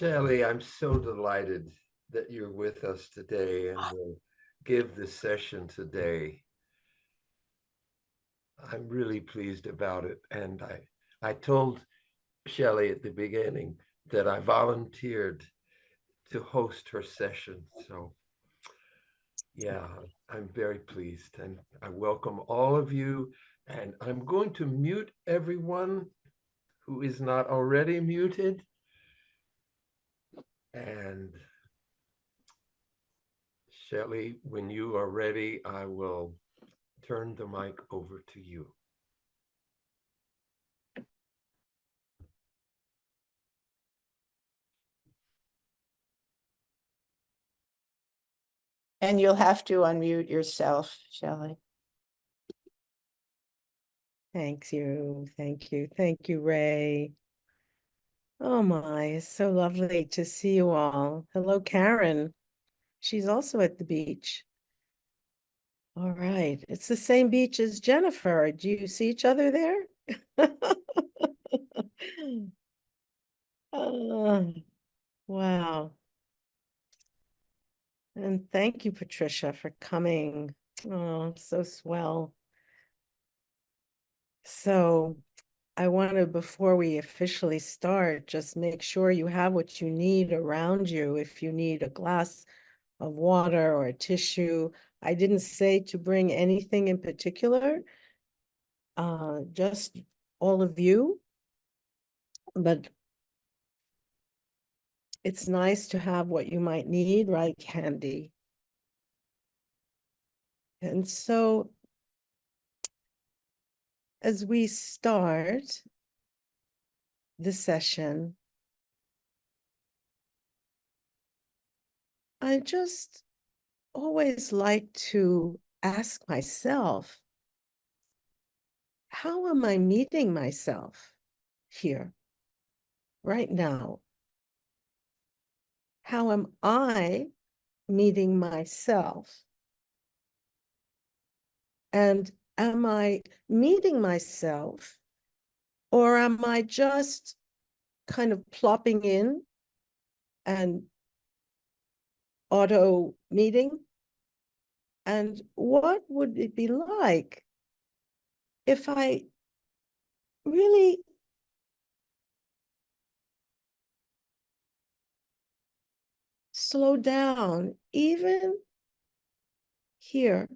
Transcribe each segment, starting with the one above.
Shelley, I'm so delighted that you're with us today and will give the session today. I'm really pleased about it. And I told Shelley at the beginning that I volunteered to host her session. So, yeah, I'm very pleased. And I welcome all of you. And I'm going to mute everyone who is not already muted. And Shelley, when you are ready, I will turn the mic over to you. And you'll have to unmute yourself, Shelley. Thank you. Thank you. Thank you, Ray. Oh my, it's so lovely to see you all. Hello, Karen. She's also at the beach. All right. It's the same beach as Jennifer. Do you see each other there? Oh, wow. And thank you, Patricia, for coming. Oh, so swell. So I want to, before we officially start, just make sure you have what you need around you. If you need a glass of water or a tissue, I didn't say to bring anything in particular, just all of you. But it's nice to have what you might need right handy. And so as we start the session, I just always like to ask myself, how am I meeting myself here, right now? How am I meeting myself? And am I meeting myself, or am I just kind of plopping in and auto meeting? And what would it be like if I really slow down, even here,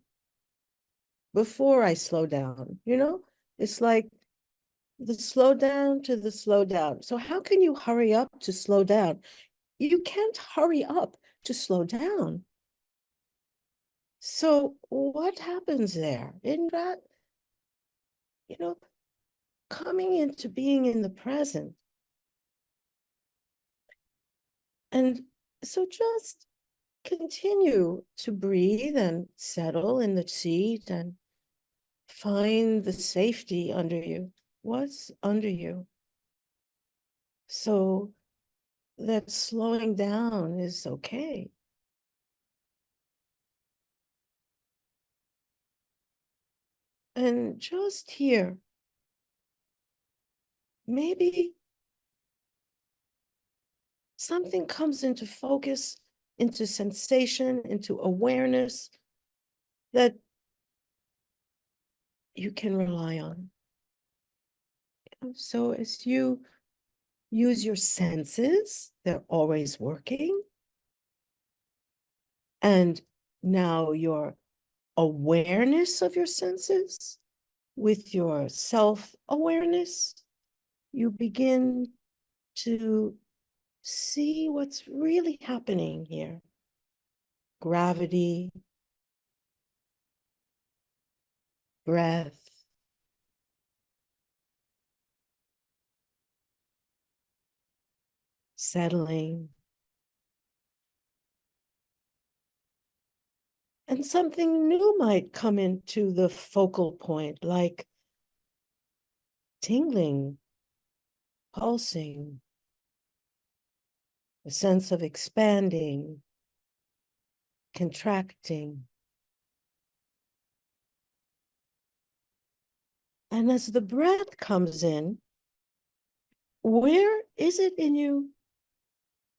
before I slow down? It's like the slow down to the slow down. So how can you hurry up to slow down? You can't hurry up to slow down. So what happens there? In that, you know, coming into being in the present. And so just continue to breathe and settle in the seat and find the safety under you. What's under you? So that slowing down is okay. And just here, maybe something comes into focus, into sensation, into awareness that you can rely on. So as you use your senses, they're always working. And now your awareness of your senses with your self-awareness, you begin to see what's really happening here. Gravity, breath, settling. And something new might come into the focal point, like tingling, pulsing, a sense of expanding, contracting. And as the breath comes in, where is it in you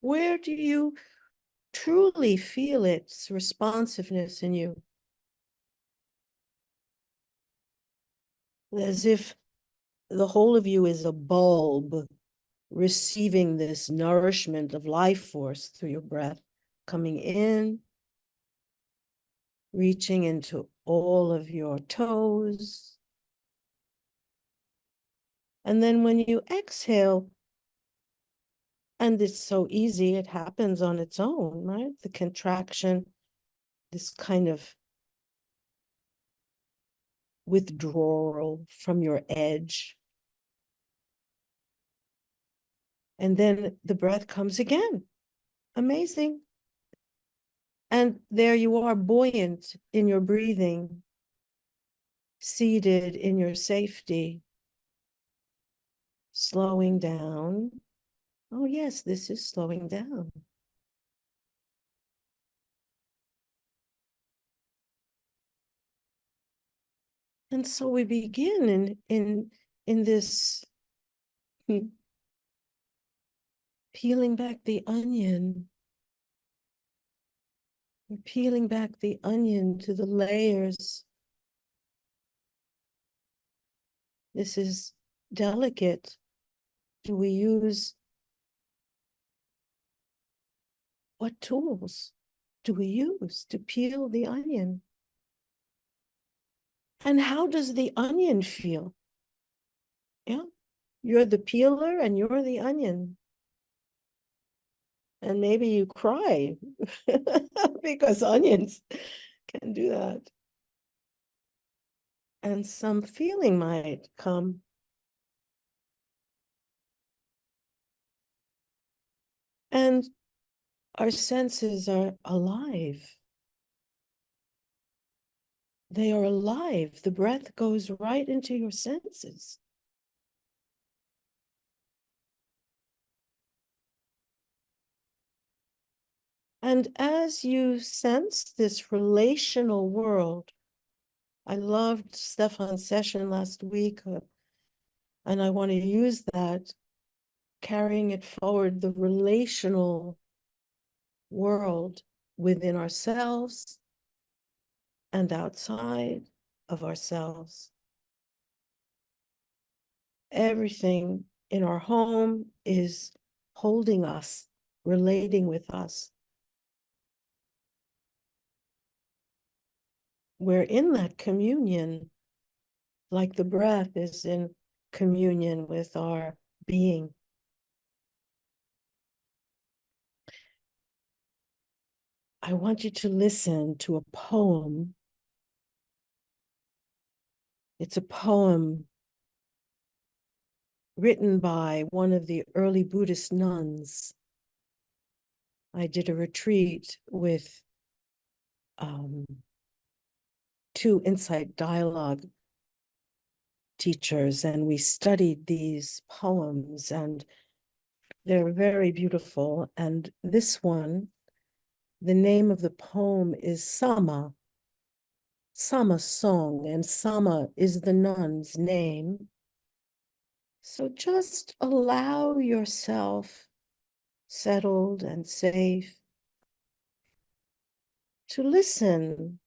Where do you truly feel its responsiveness in you? As if the whole of you is a bulb receiving this nourishment of life force through your breath, coming in, reaching into all of your toes. And then when you exhale, and it's so easy, it happens on its own, right? The contraction, this kind of withdrawal from your edge. And then the breath comes again. Amazing. And there you are, buoyant in your breathing, seated in your safety, slowing down. Oh, yes, this is slowing down. And so we begin in this peeling back the onion. We're peeling back the onion to the layers. This is delicate. Do we use what tools do we use to peel the onion? And how does the onion feel? Yeah, you're the peeler and you're the onion. And maybe you cry because onions can do that. And some feeling might come. And our senses are alive. They are alive. The breath goes right into your senses. And as you sense this relational world, I loved Stefan's session last week, and I want to use that, carrying it forward, the relational world within ourselves and outside of ourselves. Everything in our home is holding us, relating with us. We're in that communion, like the breath is in communion with our being. I want you to listen to a poem. It's a poem written by one of the early Buddhist nuns. I did a retreat with two insight dialogue teachers, and we studied these poems, and they're very beautiful. And this one, the name of the poem is Sama, Sama song, and Sama is the nun's name. So just allow yourself, settled and safe, to listen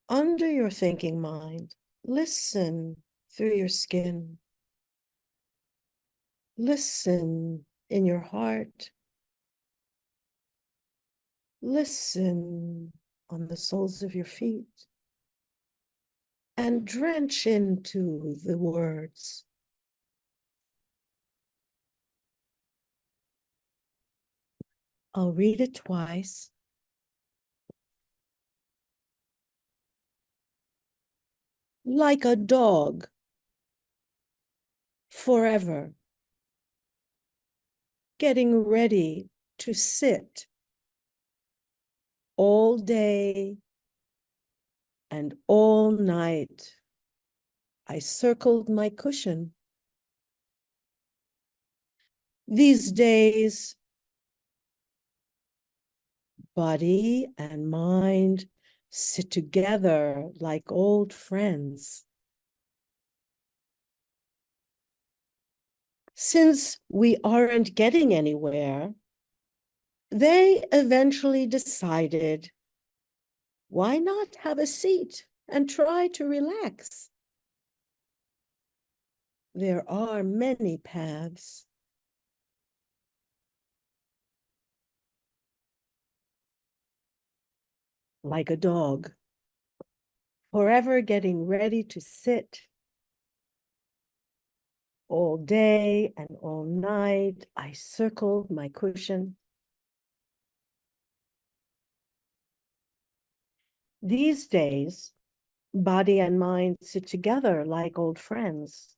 under your thinking mind. Listen through your skin. Listen in your heart. Listen on the soles of your feet. And drench into the words. I'll read it twice. Like a dog, forever, getting ready to sit all day and all night. I circled my cushion. These days, body and mind sit together like old friends. Since we aren't getting anywhere, they eventually decided, why not have a seat and try to relax? There are many paths. Like a dog, forever getting ready to sit all day and all night. I circled my cushion. These days, body and mind sit together like old friends.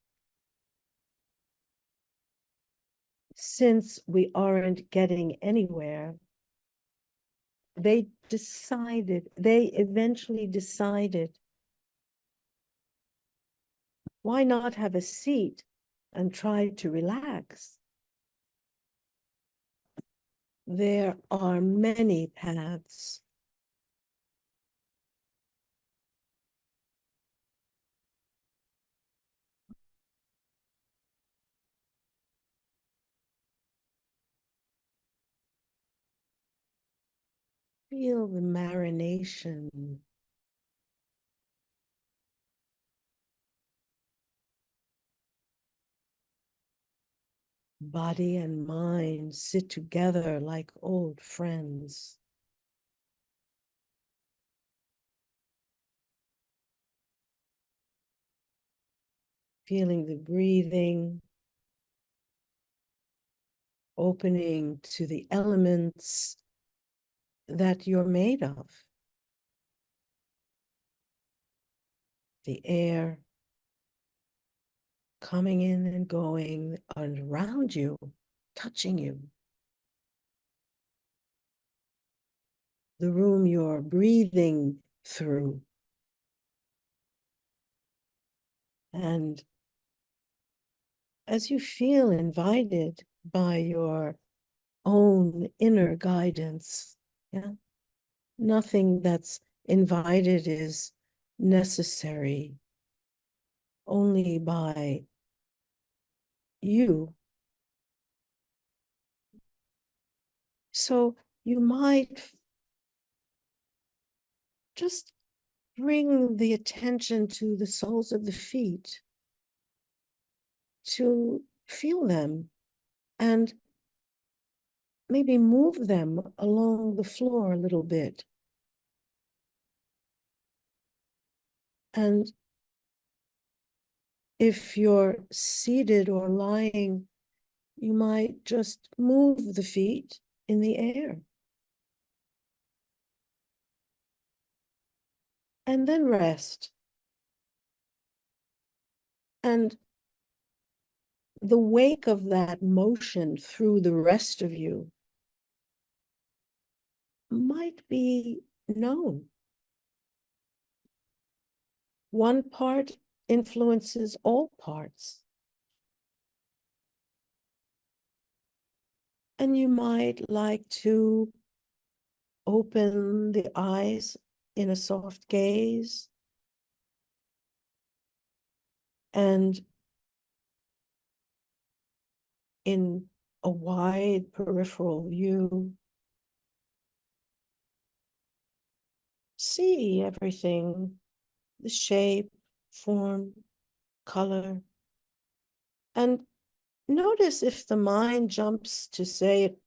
Since we aren't getting anywhere, they eventually decided, why not have a seat and try to relax? There are many paths. Feel the marination. Body and mind sit together like old friends. Feeling the breathing, opening to the elements that you're made of. The air coming in and going around you, touching you. The room you're breathing through. And as you feel invited by your own inner guidance, yeah, nothing that's invited is necessary, only by you. So you might just bring the attention to the soles of the feet, to feel them, and maybe move them along the floor a little bit. And if you're seated or lying, you might just move the feet in the air. And then rest. And the wake of that motion through the rest of you might be known. One part influences all parts. And you might like to open the eyes in a soft gaze and in a wide peripheral view, see everything, the shape, form, color, and notice if the mind jumps to say it,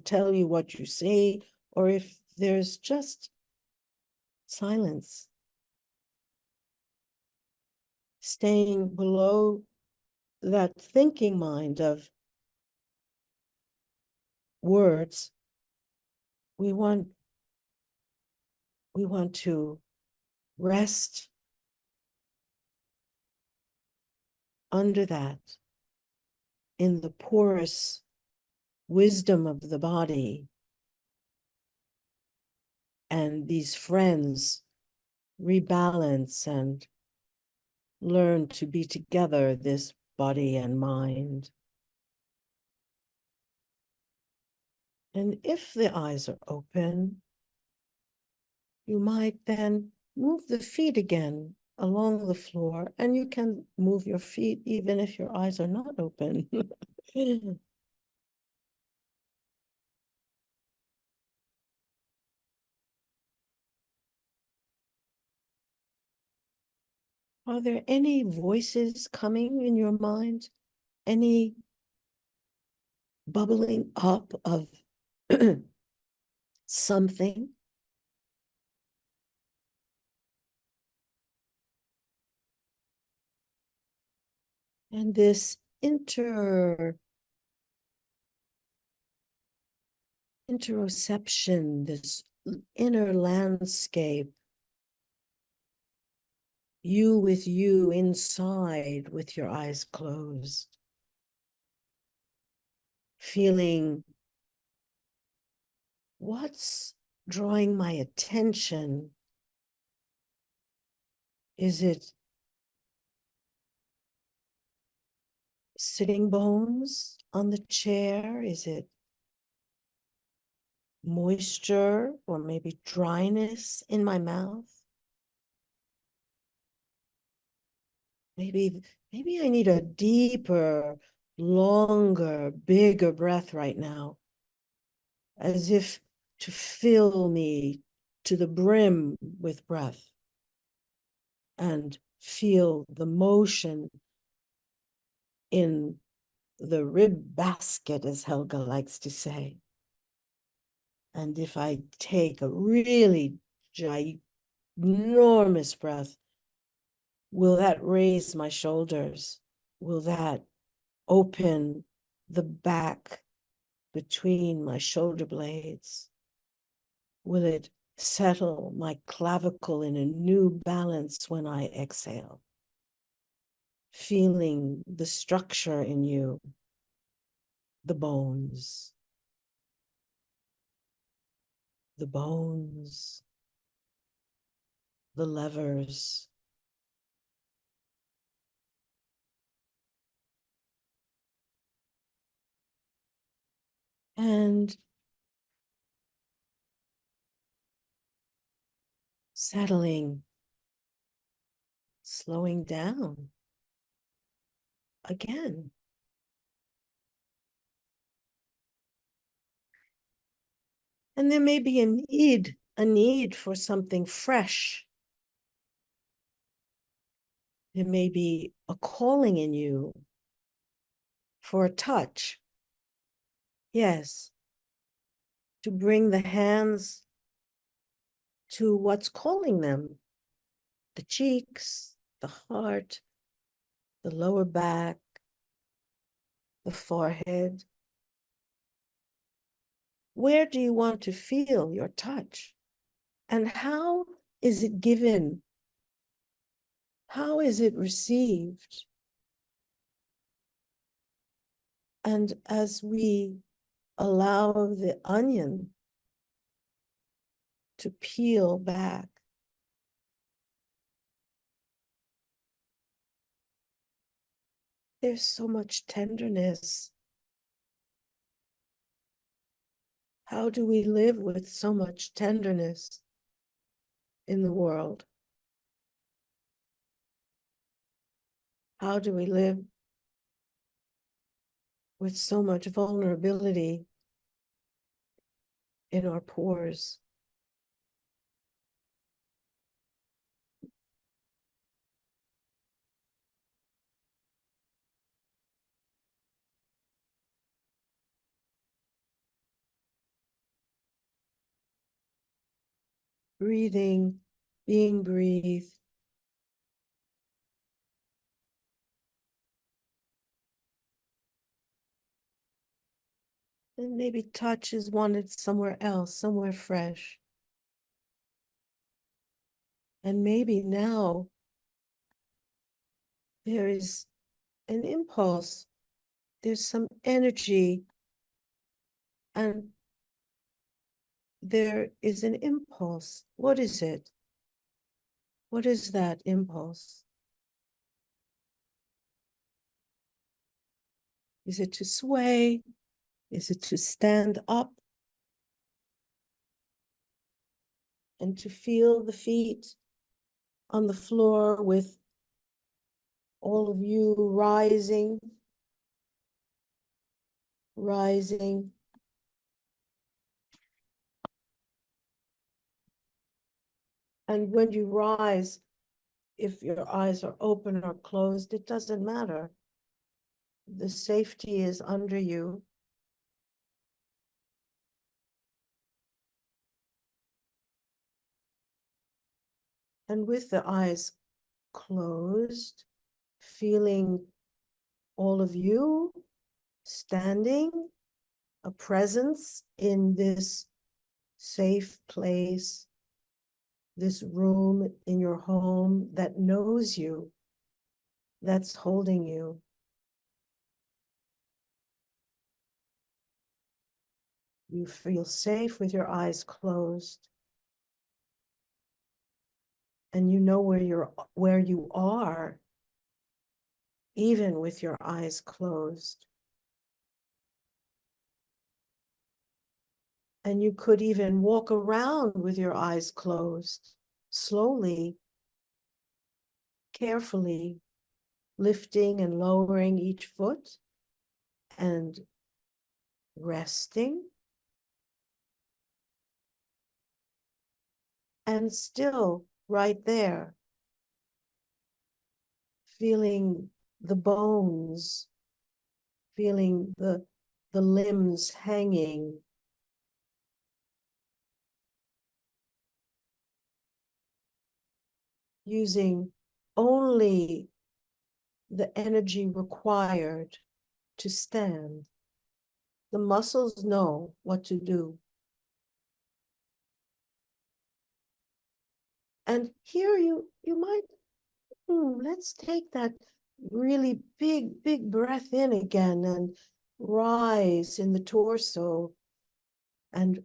tell you what you see, or if there's just silence. Staying below that thinking mind of words, we want to rest under that, in the porous wisdom of the body, and these friends rebalance and learn to be together, this body and mind. And if the eyes are open, you might then move the feet again along the floor, and you can move your feet even if your eyes are not open. Are there any voices coming in your mind? Any bubbling up of something? And this interoception, this inner landscape, you with you inside with your eyes closed, feeling what's drawing my attention. Is it sitting bones on the chair? Is it moisture or maybe dryness in my mouth? Maybe I need a deeper, longer, bigger breath right now, as if to fill me to the brim with breath and feel the motion in the rib basket, as Helga likes to say. And if I take a really ginormous breath, will that raise my shoulders? Will that open the back between my shoulder blades? Will it settle my clavicle in a new balance when I exhale? Feeling the structure in you, the bones, the bones, the levers, and settling, slowing down again. And there may be a need for something fresh. There may be a calling in you for a touch. Yes, to bring the hands to what's calling them, the cheeks, the heart, the lower back, the forehead. Where do you want to feel your touch? And how is it given? How is it received? And as we allow the onion to peel back, there's so much tenderness. How do we live with so much tenderness in the world? How do we live with so much vulnerability in our pores? Breathing, being breathed. And maybe touch is wanted somewhere else, somewhere fresh. And maybe now there is an impulse, there's some energy, and there is an impulse. What is it? What is that impulse? Is it to sway? Is it to stand up and to feel the feet on the floor with all of you rising, rising. And when you rise, if your eyes are open or closed, it doesn't matter. The safety is under you. And with the eyes closed, feeling all of you standing, a presence in this safe place, this room in your home that knows you, that's holding you. You feel safe with your eyes closed. And you know where you are, even with your eyes closed. And you could even walk around with your eyes closed, slowly, carefully, lifting and lowering each foot and resting. And still right there, feeling the bones, feeling the limbs hanging, using only the energy required to stand. The muscles know what to do. And here you might, let's take that really big breath in again and rise in the torso and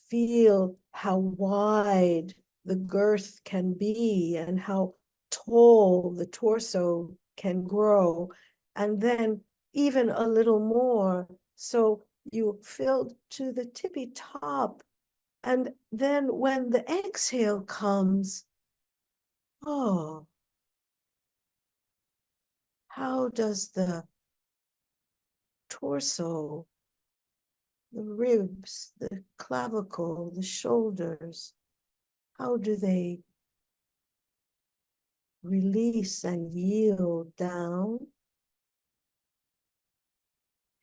feel how wide the girth can be and how tall the torso can grow. And then even a little more. So you filled to the tippy top. And then when the exhale comes, oh, how does the torso, the ribs, the clavicle, the shoulders, how do they release and yield down?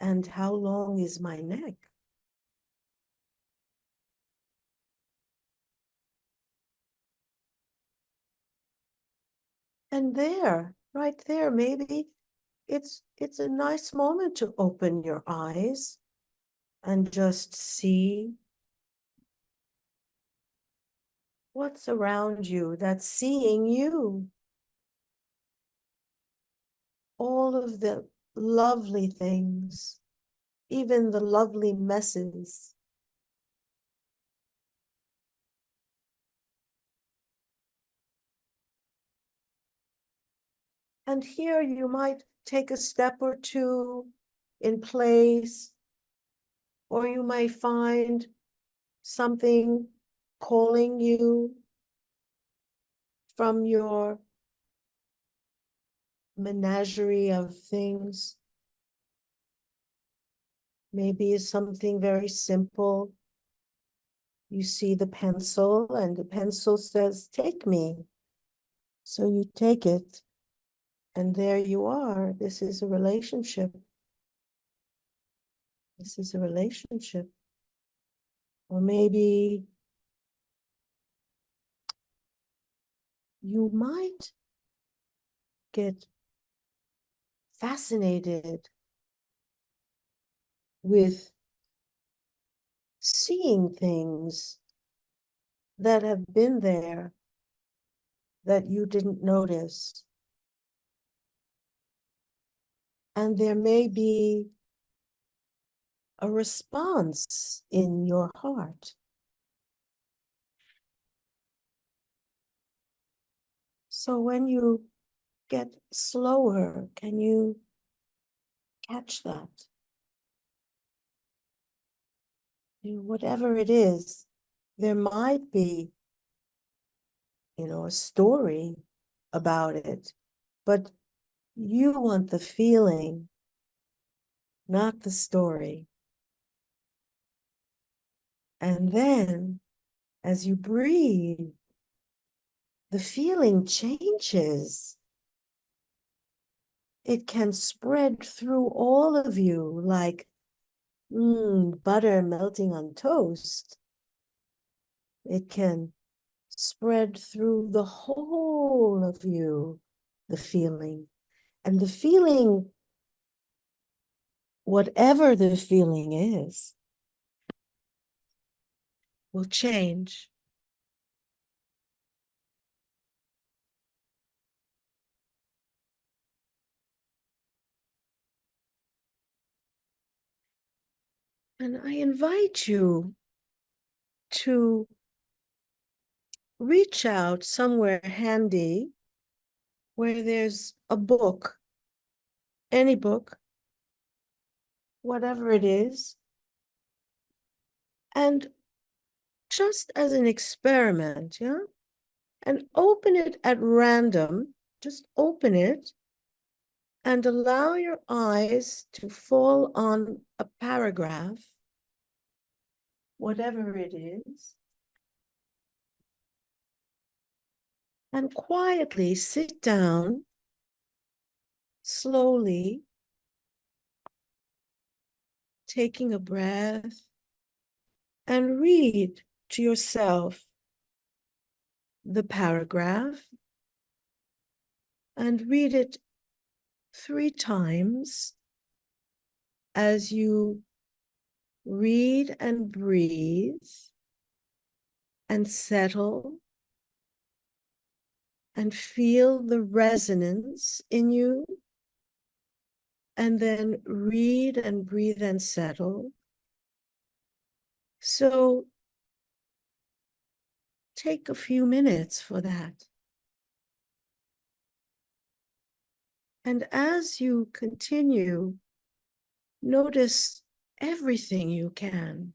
And how long is my neck? And there, right there, maybe it's a nice moment to open your eyes and just see what's around you that's seeing you. All of the lovely things, even the lovely messes. And here you might take a step or two in place, or you might find something calling you from your menagerie of things. Maybe it's something very simple. You see the pencil and the pencil says, "Take me." So you take it and there you are. This is a relationship. This is a relationship. Or maybe you might get fascinated with seeing things that have been there that you didn't notice. And there may be a response in your heart. So when you get slower, can you catch that? Whatever it is, there might be, a story about it, but you want the feeling, not the story. And then as you breathe, the feeling changes. It can spread through all of you like butter melting on toast. It can spread through the whole of you, the feeling. And the feeling, whatever the feeling is, will change. And I invite you to reach out somewhere handy where there's a book, any book, whatever it is, and just as an experiment, yeah, and open it at random, just open it and allow your eyes to fall on a paragraph, whatever it is, and quietly sit down, slowly, taking a breath, and read to yourself the paragraph, and read it 3 times as you read and breathe and settle and feel the resonance in you, and then read and breathe and settle. So take a few minutes for that. And as you continue, notice everything you can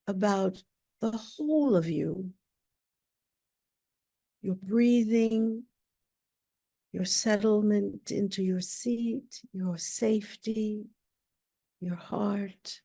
about the whole of you, your breathing, your settlement into your seat, your safety, your heart.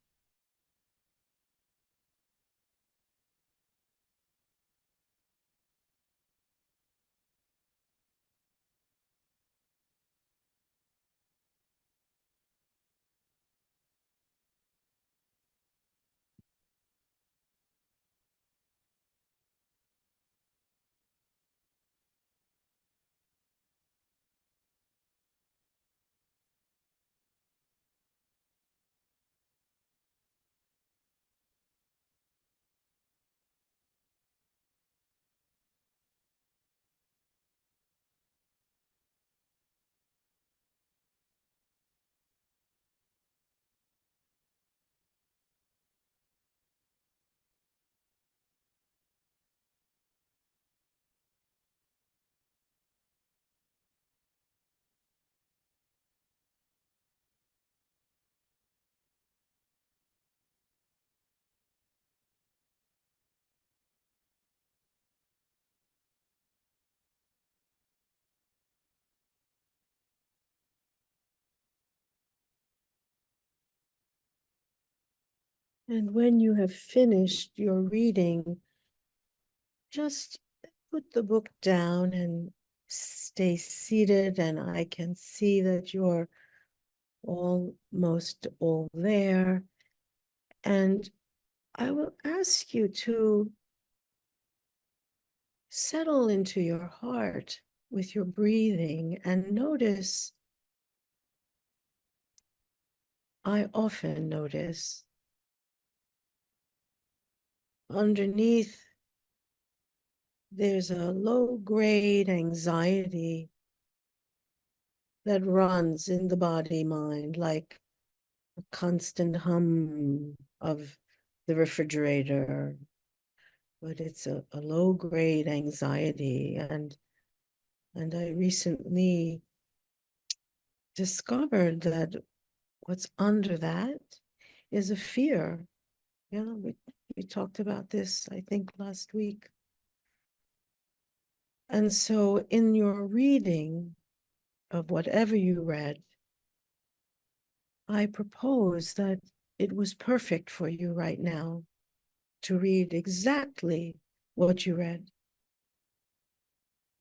And when you have finished your reading, just put the book down and stay seated, and I can see that you're almost all there. And I will ask you to settle into your heart with your breathing and notice. I often notice underneath there's a low-grade anxiety that runs in the body mind like a constant hum of the refrigerator, but it's a low-grade anxiety. And I recently discovered that what's under that is a fear. Yeah, we talked about this, I think, last week. And so in your reading of whatever you read, I propose that it was perfect for you right now to read exactly what you read,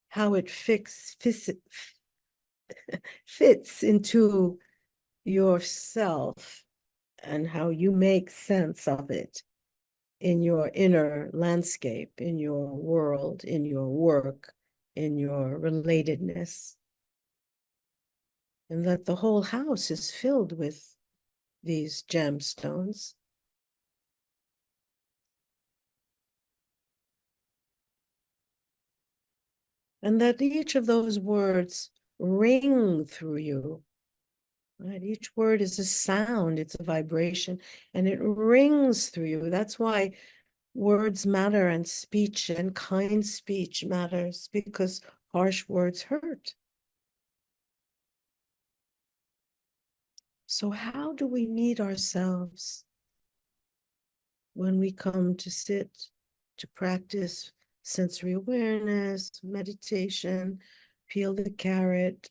how it fits into yourself and how you make sense of it in your inner landscape, in your world, in your work, in your relatedness. And that the whole house is filled with these gemstones. And that each of those words ring through you. Right? Each word is a sound, it's a vibration, and it rings through you. That's why words matter and speech and kind speech matters, because harsh words hurt. So how do we meet ourselves when we come to sit, to practice sensory awareness, meditation, peel the carrot,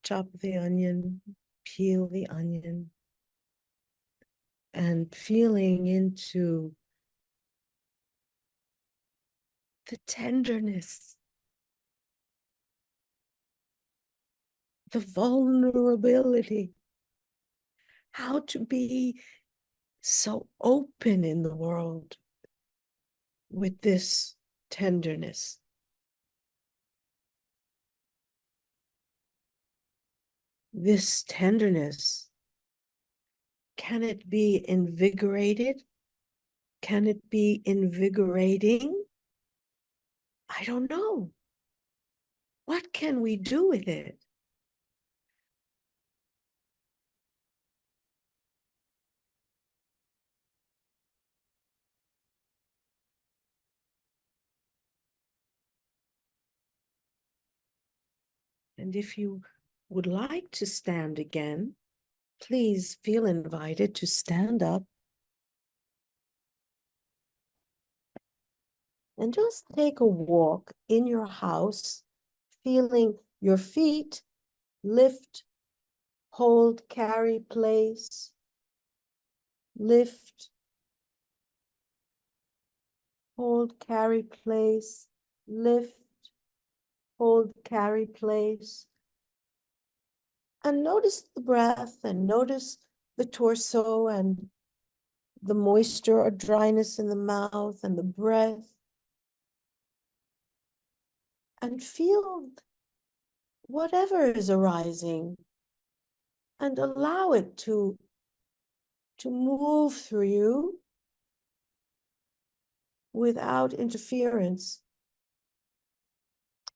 chop the onion, peel the onion, and feeling into the tenderness, the vulnerability, how to be so open in the world with this tenderness. This tenderness, can it be invigorated? Can it be invigorating? I don't know. What can we do with it? And if you would like to stand again, please feel invited to stand up and just take a walk in your house, feeling your feet lift, hold, carry, place, lift, hold, carry, place, lift, hold, carry, place. And notice the breath and notice the torso and the moisture or dryness in the mouth and the breath. And feel whatever is arising and allow it to move through you without interference.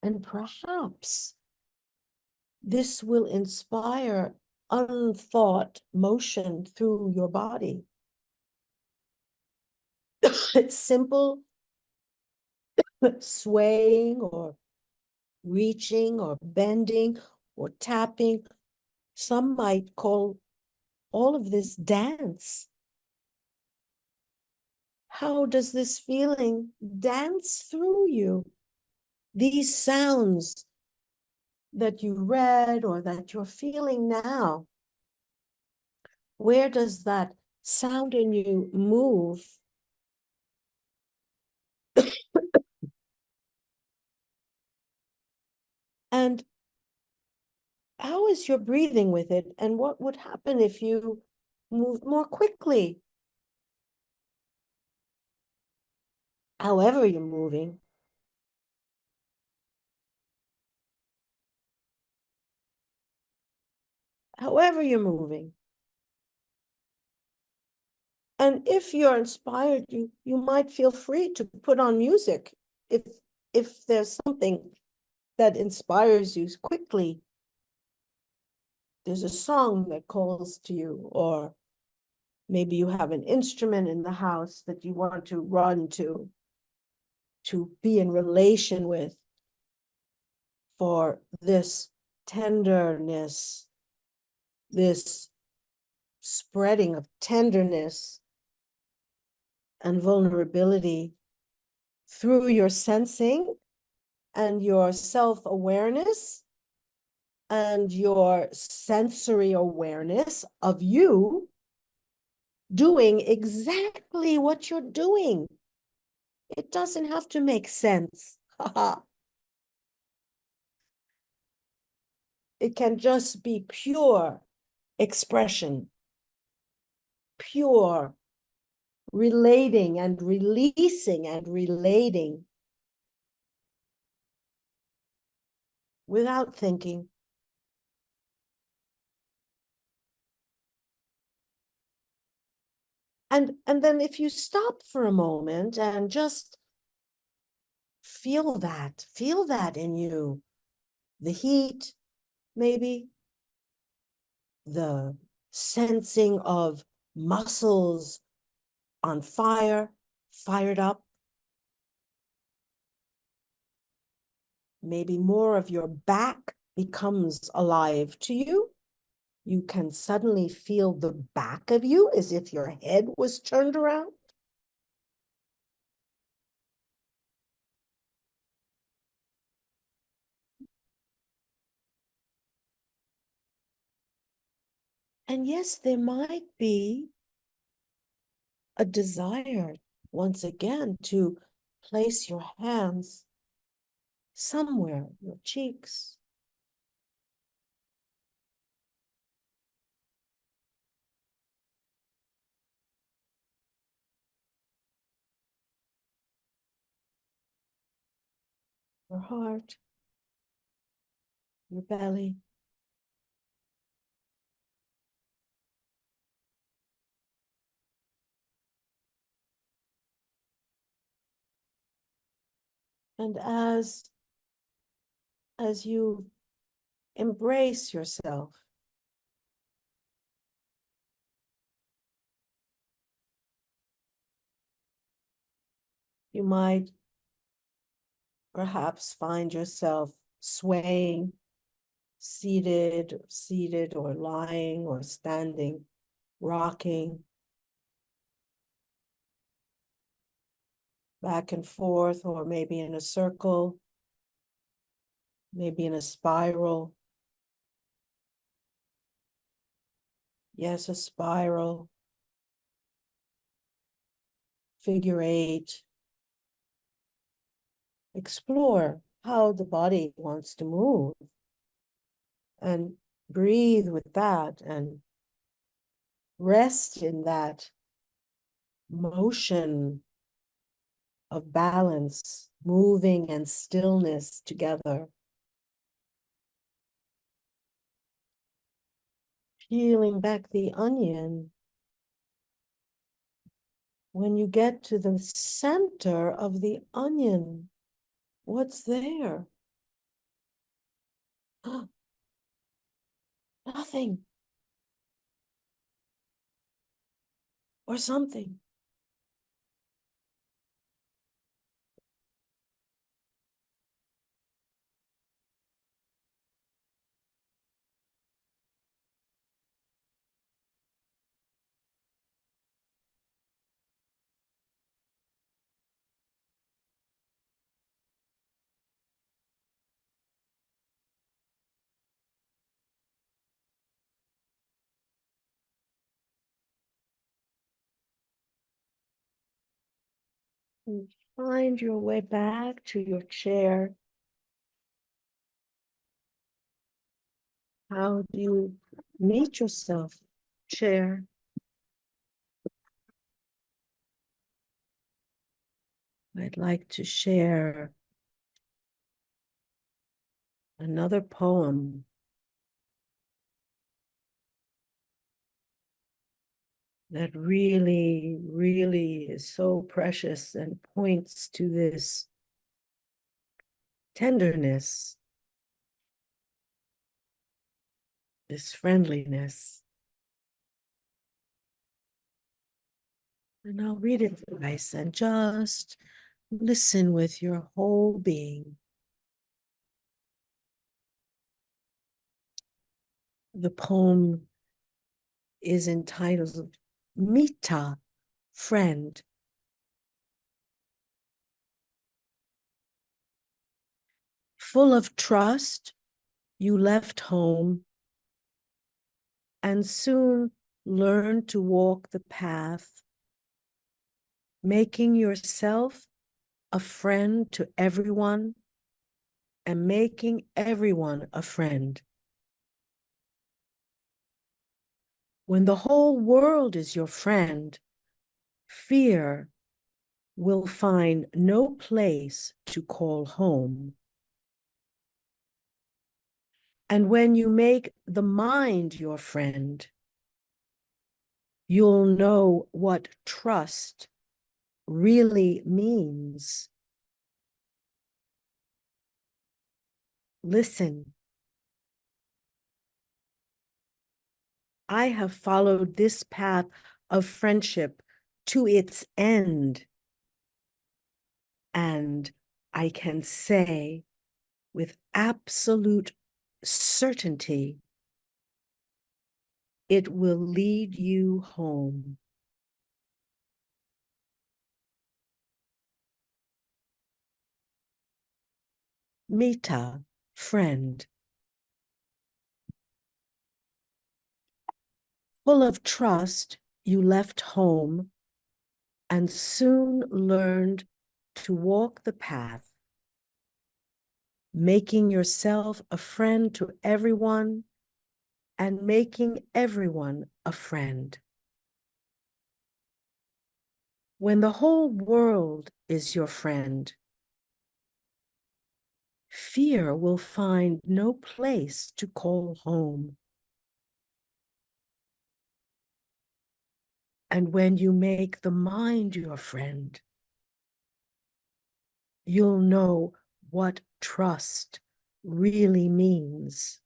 And perhaps this will inspire unthought motion through your body. It's simple swaying or reaching or bending or tapping. Some might call all of this dance. How does this feeling dance through you? These sounds that you read or that you're feeling now, where does that sound in you move? And how is your breathing with it? And what would happen if you moved more quickly? However you're moving. However you're moving. And if you're inspired, you might feel free to put on music if there's something that inspires you quickly. There's a song that calls to you, or maybe you have an instrument in the house that you want to run to be in relation with for this tenderness, this spreading of tenderness and vulnerability through your sensing and your self-awareness and your sensory awareness of you doing exactly what you're doing. It doesn't have to make sense. It can just be pure expression, pure relating and releasing and relating without thinking. And then if you stop for a moment and just feel that in you, the heat, maybe the sensing of muscles on fire, fired up, maybe more of your back becomes alive to you. You can suddenly feel the back of you as if your head was turned around. And yes, there might be a desire, once again, to place your hands somewhere, your cheeks, your heart, your belly. And as you embrace yourself, you might perhaps find yourself swaying, seated or lying or standing, rocking back and forth, or maybe in a circle, maybe in a spiral. Yes, a spiral, figure eight. Explore how the body wants to move and breathe with that and rest in that motion of balance, moving and stillness together. Peeling back the onion. When you get to the center of the onion, what's there? Nothing or something. And find your way back to your chair. How do you meet yourself? Chair. I'd like to share another poem that really, really is so precious and points to this tenderness, this friendliness. And I'll read it twice and just listen with your whole being. The poem is entitled Mita, Friend. Full of trust, you left home and soon learned to walk the path, making yourself a friend to everyone and making everyone a friend. When the whole world is your friend, fear will find no place to call home. And when you make the mind your friend, you'll know what trust really means. Listen, I have followed this path of friendship to its end, and I can say with absolute certainty, it will lead you home. Mita, friend. Full of trust, you left home and soon learned to walk the path, making yourself a friend to everyone and making everyone a friend. When the whole world is your friend, fear will find no place to call home. And when you make the mind your friend, you'll know what trust really means.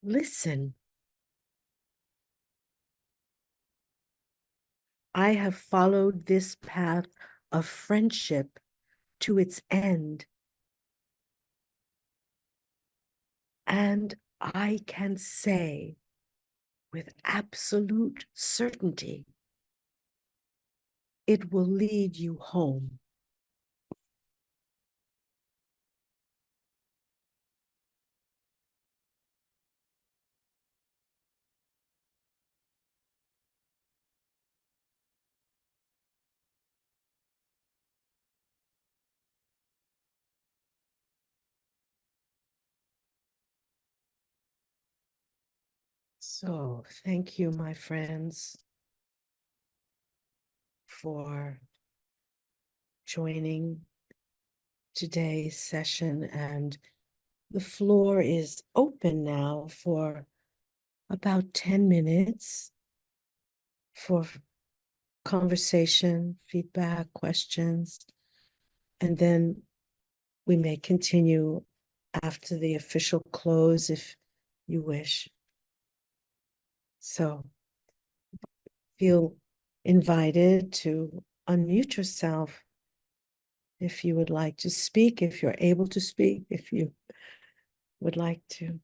Listen. I have followed this path of friendship to its end, and I can say with absolute certainty, it will lead you home. So thank you, my friends, for joining today's session, and the floor is open now for about 10 minutes for conversation, feedback, questions, and then we may continue after the official close if you wish. So feel invited to unmute yourself if you would like to speak, if you're able to speak, if you would like to.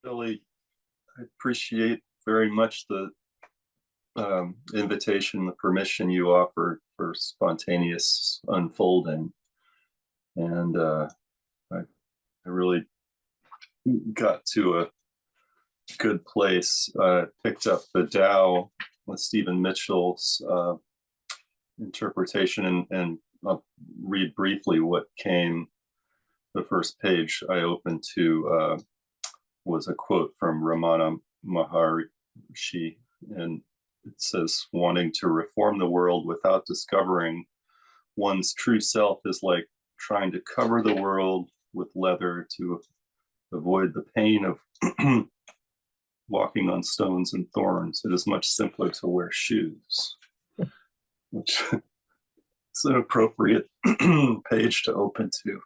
Really, I appreciate very much the invitation, the permission you offered for spontaneous unfolding. And I really got to a good place. Picked up the Tao with Stephen Mitchell's interpretation, and I'll read briefly what came. The first page I opened to was a quote from Ramana Maharishi, and it says, wanting to reform the world without discovering one's true self is like trying to cover the world with leather to avoid the pain of walking on stones and thorns. It is much simpler to wear shoes, which is an appropriate page to open to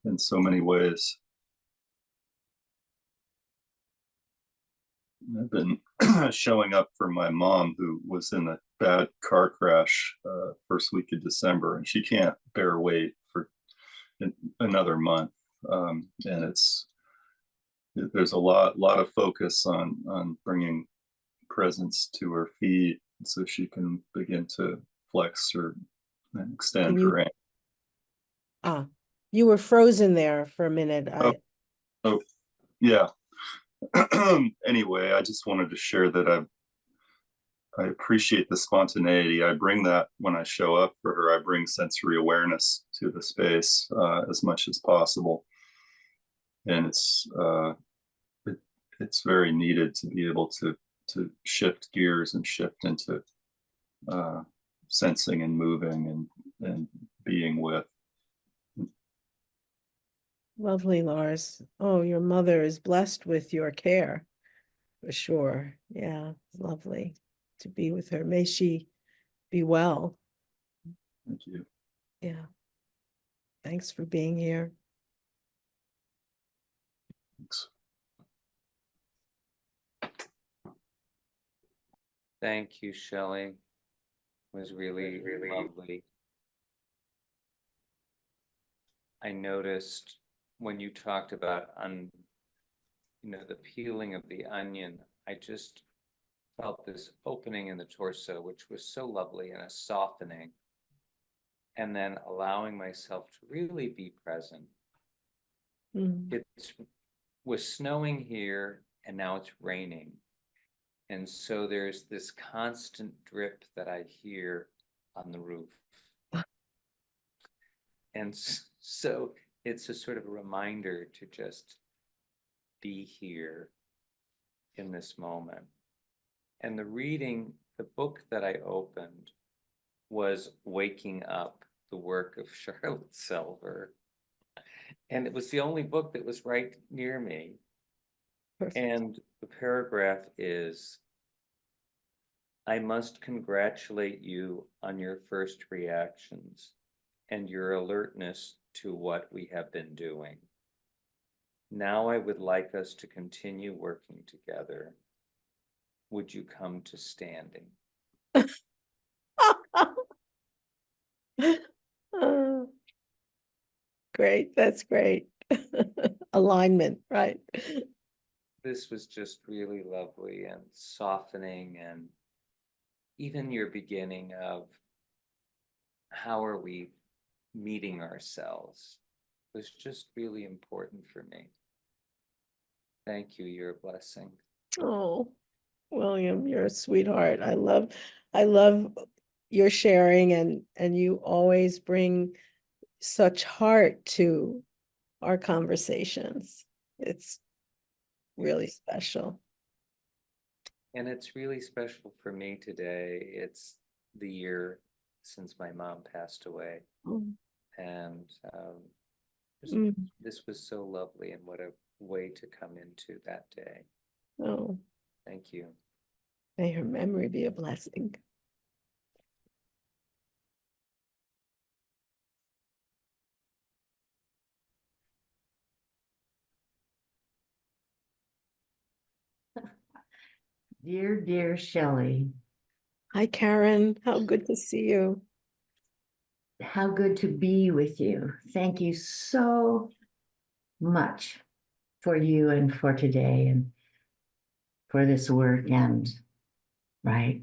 in so many ways. I've been showing up for my mom, who was in a bad car crash first week of December, and she can't bear weight for another month, and there's a lot of focus on bringing presence to her feet so she can begin to flex or extend Can you, her ankle. you were frozen there for a minute. Oh, yeah. Anyway, I just wanted to share that I appreciate the spontaneity. I bring that when I show up for her. I bring sensory awareness to the space as much as possible, and it's very needed to be able to shift gears and shift into sensing and moving and being with. Lovely, Lars. Oh, your mother is blessed with your care, for sure. Yeah, lovely to be with her. May she be well. Thank you. Yeah. Thanks for being here. Thanks. Thank you, Shelley. It was really lovely. I noticed when you talked about the peeling of the onion, I just felt this opening in the torso, which was so lovely, and a softening, and then allowing myself to really be present. It was snowing here, and now it's raining. And so there's this constant drip that I hear on the roof. And so it's a sort of a reminder to just be here in this moment. And the book that I opened was Waking Up, the work of Charlotte Selver. And it was the only book that was right near me. Perfect. And the paragraph is, I must congratulate you on your first reactions and your alertness to what we have been doing. Now I would like us to continue working together. Would you come to standing? Great, that's great. Alignment, right? This was just really lovely and softening, and even your beginning of how are we meeting ourselves was just really important for me. Thank you. You're a blessing. Oh, William, you're a sweetheart. I love your sharing, and you always bring such heart to our conversations. It's really special. And it's really special for me today. It's the year since my mom passed away. And this was so lovely, and what a way to come into that day. Oh, Thank you. may her memory be a blessing. Dear Shelley. Hi, Karen. How good to see you. How good to be with you. Thank you so much for you and for today and for this work. And right,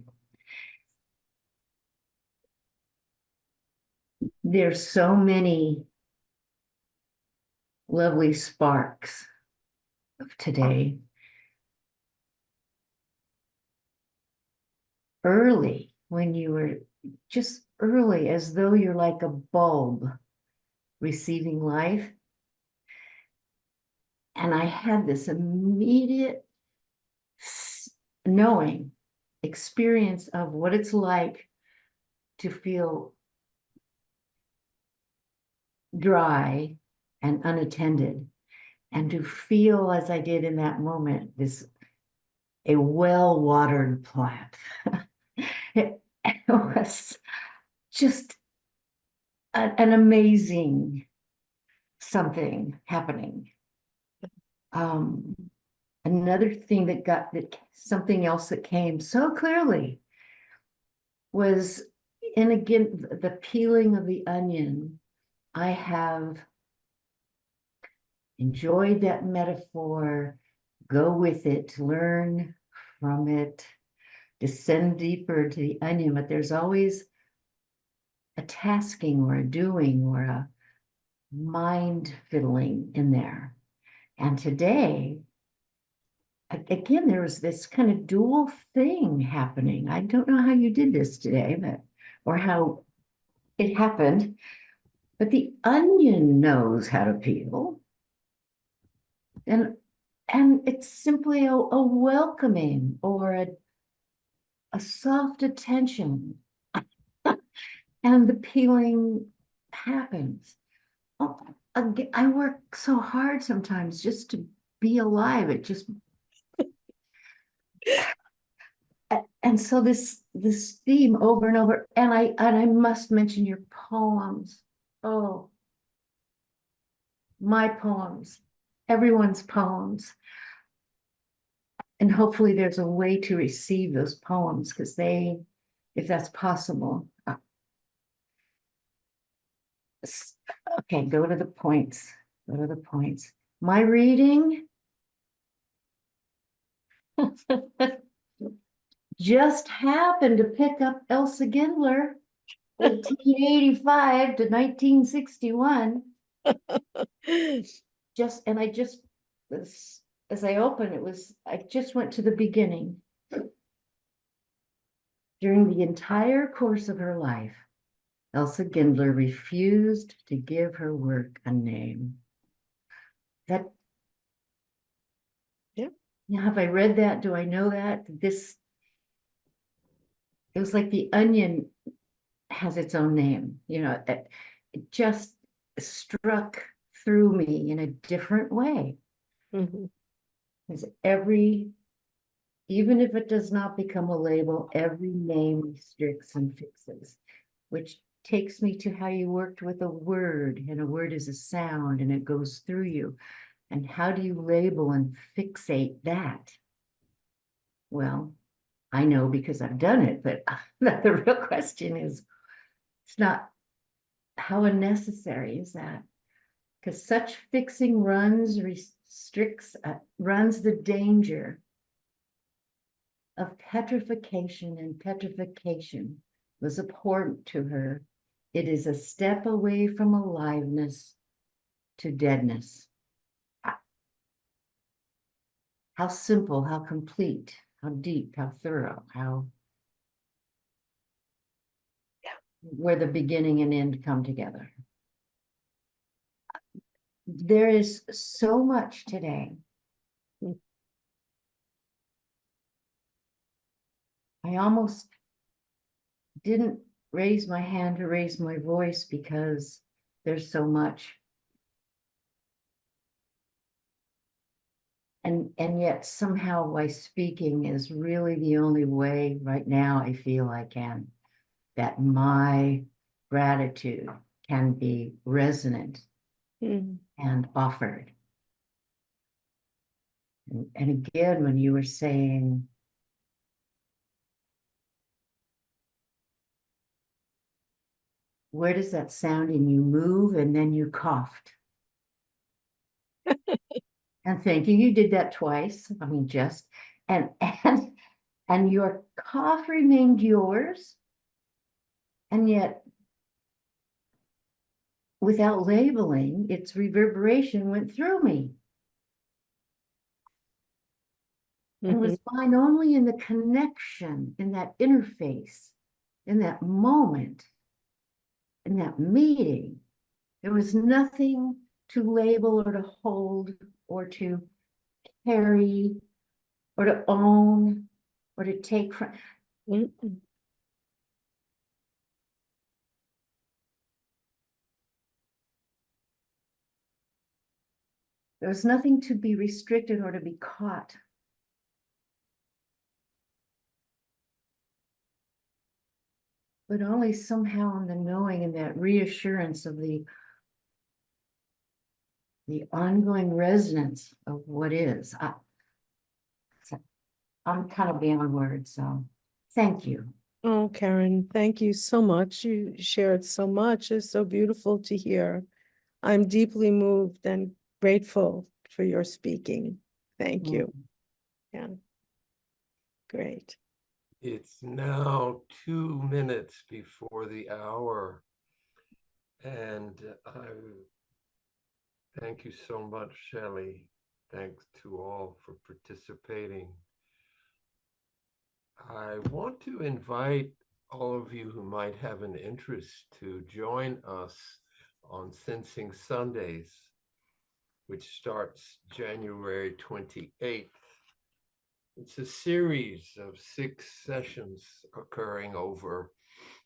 there's so many lovely sparks of today. Early, when you were just early, as though you're like a bulb receiving life. And I had this immediate knowing, experience of what it's like to feel dry and unattended, and to feel, as I did in that moment, a well-watered plant. It was just an amazing something happening. Another thing something else that came so clearly was, and again, the peeling of the onion. I have enjoyed that metaphor, go with it, learn from it, descend deeper to the onion, but there's always a tasking or a doing or a mind fiddling in there. And today, again, there was this kind of dual thing happening. I don't know how you did this today, but or how it happened, but the onion knows how to peel. And it's simply a welcoming or a soft attention. And the peeling happens. Oh, I work so hard sometimes just to be alive. It just and so this theme over and over, and I must mention your poems. Oh, my poems, everyone's poems. And hopefully there's a way to receive those poems because they, if that's possible. Okay, go to the points. Go to the points. My reading just happened to pick up Elsa Gindler, 1885 to 1961. And I just was, as I opened, I just went to the beginning. During the entire course of her life, Elsa Gindler refused to give her work a name. That, yeah. Have I read that? Do I know that? It was like the onion has its own name, it just struck through me in a different way. Mm-hmm. Because even if it does not become a label, every name restricts and fixes, which takes me to how you worked with a word, and a word is a sound and it goes through you. And how do you label and fixate that? Well, I know because I've done it, but the real question is, it's not how unnecessary is that? Because such fixing runs the danger of petrification, and petrification was abhorrent to her. It is a step away from aliveness to deadness. How simple, how complete, how deep, how thorough, where the beginning and end come together. There is so much today. I almost didn't raise my hand to raise my voice because there's so much. And yet somehow by speaking is really the only way right now I feel that my gratitude can be resonant and offered. And again, when you were saying, where does that sound in you move? And then you coughed. And thank you. You did that twice. I mean, and your cough remained yours. And yet, without labeling, its reverberation went through me. And was mine only in the connection, in that interface, in that moment, in that meeting. There was nothing to label or to hold or to carry or to own or to take from. There was nothing to be restricted or to be caught. But only somehow in the knowing and that reassurance of the ongoing resonance of what is. I'm kind of beyond words, so thank you. Oh, Karen, thank you so much. You shared so much. It's so beautiful to hear. I'm deeply moved and grateful for your speaking. Thank you. Mm. Yeah. Great. It's now 2 minutes before the hour. And I thank you so much, Shelley. Thanks to all for participating. I want to invite all of you who might have an interest to join us on Sensing Sundays, which starts January 28th. It's a series of 6 sessions occurring over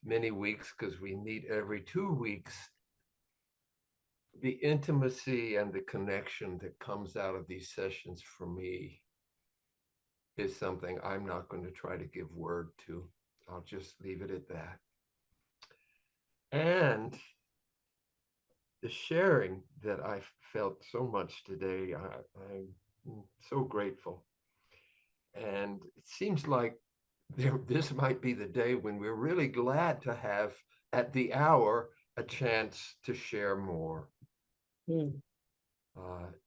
many weeks because we meet every 2 weeks. The intimacy and the connection that comes out of these sessions for me is something I'm not going to try to give word to. I'll just leave it at that. And the sharing that I felt so much today, I'm so grateful. And it seems like this might be the day when we're really glad to have at the hour a chance to share more. Mm.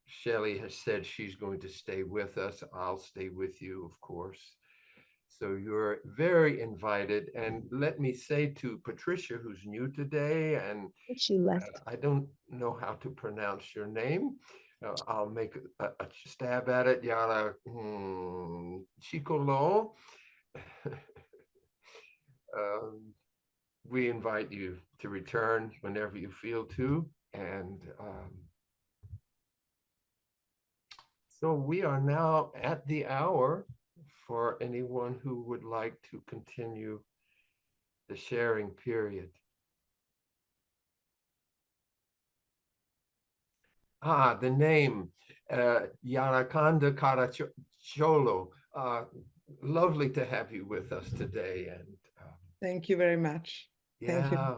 Shelley has said she's going to stay with us. I'll stay with you, of course. So you're very invited. And let me say to Patricia, who's new today, and She left. I don't know how to pronounce your name. I'll make a stab at it. Yara Chicolo. We invite you to return whenever you feel to. And so we are now at the hour for anyone who would like to continue the sharing period. The name, Yarakanda Caracholo. Lovely to have you with us today. And Thank you very much. Thank you. yeah,